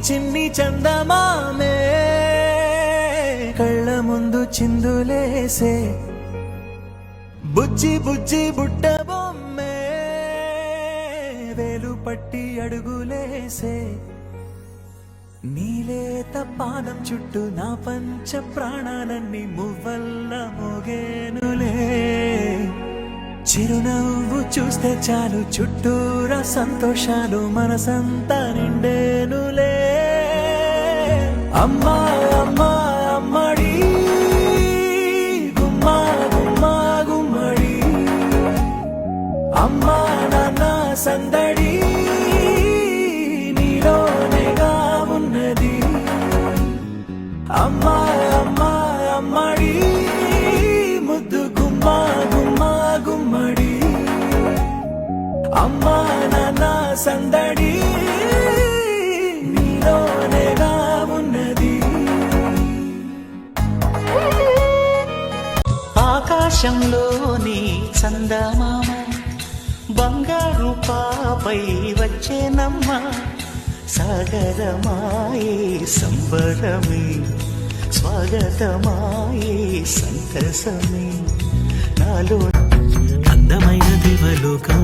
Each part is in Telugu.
చిన్ని చందమామే కళ్ళ ముందు చిందులేసే బుజ్జి బుజ్జి బుట్ట బొమ్మే వేలు పట్టి అడుగులేసే నీలేత పానం చుట్టూ నా పంచ ప్రాణాలన్నీ మువ్వల్ల మోగేనులే చిరునవ్వు చూస్తే చాలు చుట్టూరా సంతోషాలు మనసంతా నిండేనులే అమ్మా అమ్మా అమ్మడి గుమ్మా గుమ్మా గుమ్మడి అమ్మా నాన్న సందడి నీలోనేగా ఉన్నది అమ్మా అమ్మా అమ్మడి ముద్దు గుమ్మా గుమ్మా గుమ్మడి అమ్మా నాన్న సందడి నీలోనేగా ఉన్నది ఆకాశంలోని చందమామ బంగారు పాపై వచ్చేనమ్మ సాగరమాయే సంబరమే స్వాగతమాయే సంతసమే నాలో అందమైన దేవలోకం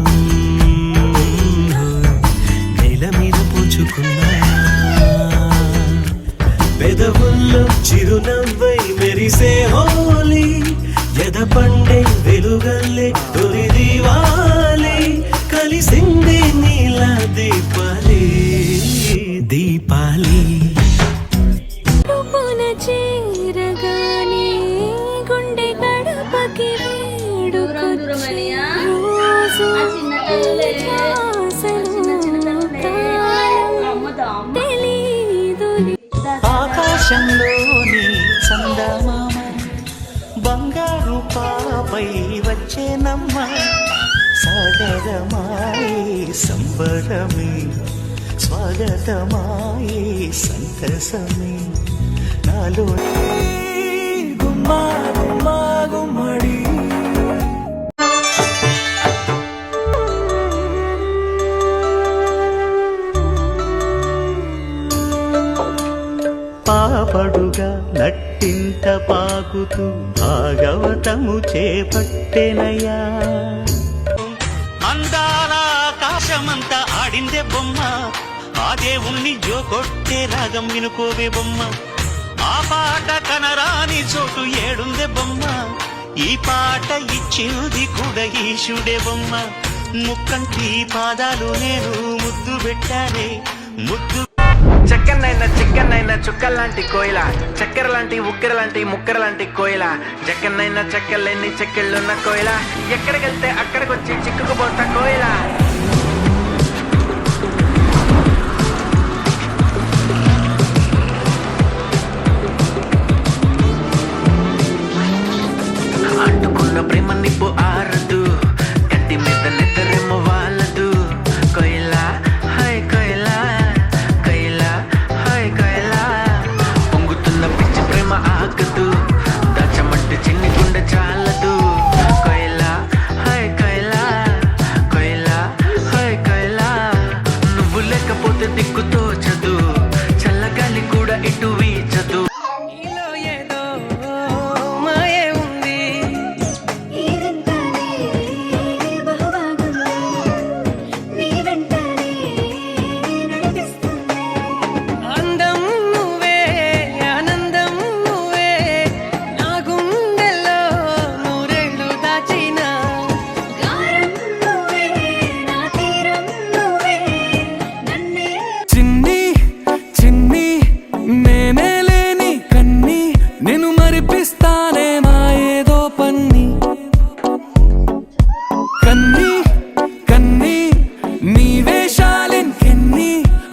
నేల మీద పూచుకున్నా పెదవుల్లో చిరునవ్వై మెరిసే హోలీ ఎద పండే వెలుగల్లే తొలి దీవాలి కలిసింది నీల దీపాలి దీపాలి చేరగానే గుండె గడపకి ఆకాశంలోని చందమామ బంగారు పాపై వచ్చేనమ్మ సాగరమాయే సంబరమే స్వాగతమాయే సంతసమే నాలో గుమ్మా గుమ్మా గుమ్మడి పాపడుగా నట్టింట పాకుతూ భాగవతము చేపట్టెనయ్యా అందాల ఆకాశమంతా ఆడిందే బొమ్మ ఆ దేవుణ్ణి జోకొట్టే రాగం వినుకోవే బొమ్మ ఆ పాట కనరాని చోటు ఏడుందే బొమ్మ ఈ పాట ఇచ్చింది కూడా ఈశుడే బొమ్మ ముక్కంటి పాదాలు నేను ముద్దు పెట్టానే ముద్దు చెక్కనైనా చిక్కనైనా చుక్కల్లాంటి కోయిల చక్కెర లాంటి ఉక్కెర లాంటి ముక్కెర లాంటి కోయిల జక్కనైనా చెక్కలేని చెక్కిళ్ళున్న కోయిల ఎక్కడికెళ్తే అక్కడికొచ్చి చిక్కుకుపోతా కోయిల అంటుకున్న ప్రేమ నిప్పు ఆరదు గడ్డి మీద నిద్రేమో వాళ్ళదు కోయిల హై కోయిల ఆగదు దాచమంటే చిన్ని గుండె చాలదు కోయిలా హై కోయిలా కోయిలా హై కోయిలా నువ్వు లేకపోతే దిక్కు తోచదు చల్లగాలి కూడా ఇటు వీచదు ఏదో మాయే ఉంది అందం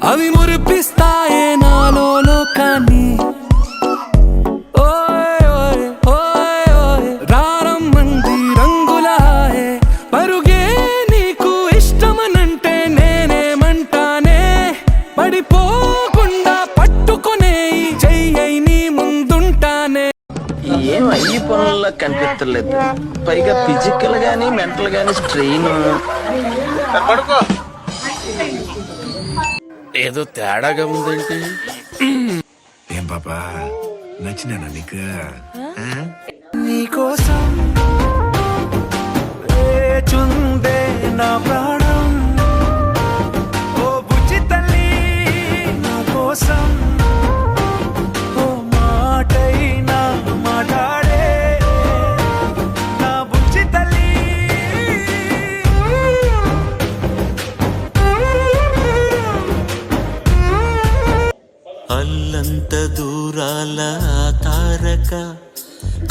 అవి మురిపిస్తాయే నాలో లోకాన్ని రారమ్మంది రంగులాయే పరుగే నీకు ఇష్టమనంటే నేనేమంటానే పడిపోకుండా పట్టుకునే చెయ్యి నీ ముందుంటానే ఏం అయ్యి పనుల్లో కనిపించలేదు పైగా ఫిజికల్ గానీ మెంటల్ గానీ స్ట్రెయిన్ ఏదో తేడాగా ఉందేంటి? ఏం పాపా నచ్చినానా నీకు? నీకోసం వేచుందే నా ప్రాణం, ఓ బుజ్జి తల్లి నా కోసం, ఓ మాటైనా మాట్లాడే నా బుజ్జి తల్లి. అల్లంత దూరాల ఆ తారక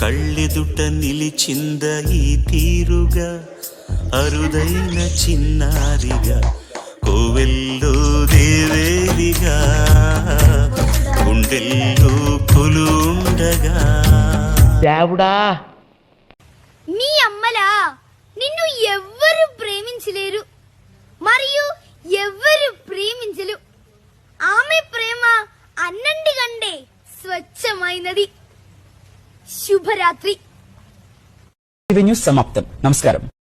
కళ్ళెదుట నిలిచింద ఈ తీరుగా, అరుదైన చిన్నారిగా కోవెల్లో దేవేరిగా, గుండెల్లో కొలుండగా. మీ అమ్మలా నిన్ను ఎవ్వరు ప్రేమించలేరు మరియు ఎవ్వరు ప్రేమించలు. ఆమె ప్రేమ అన్నంటికంటే స్వచ్ఛమైనది. శుభరాత్రి. న్యూస్ సమాప్తం. నమస్కారం.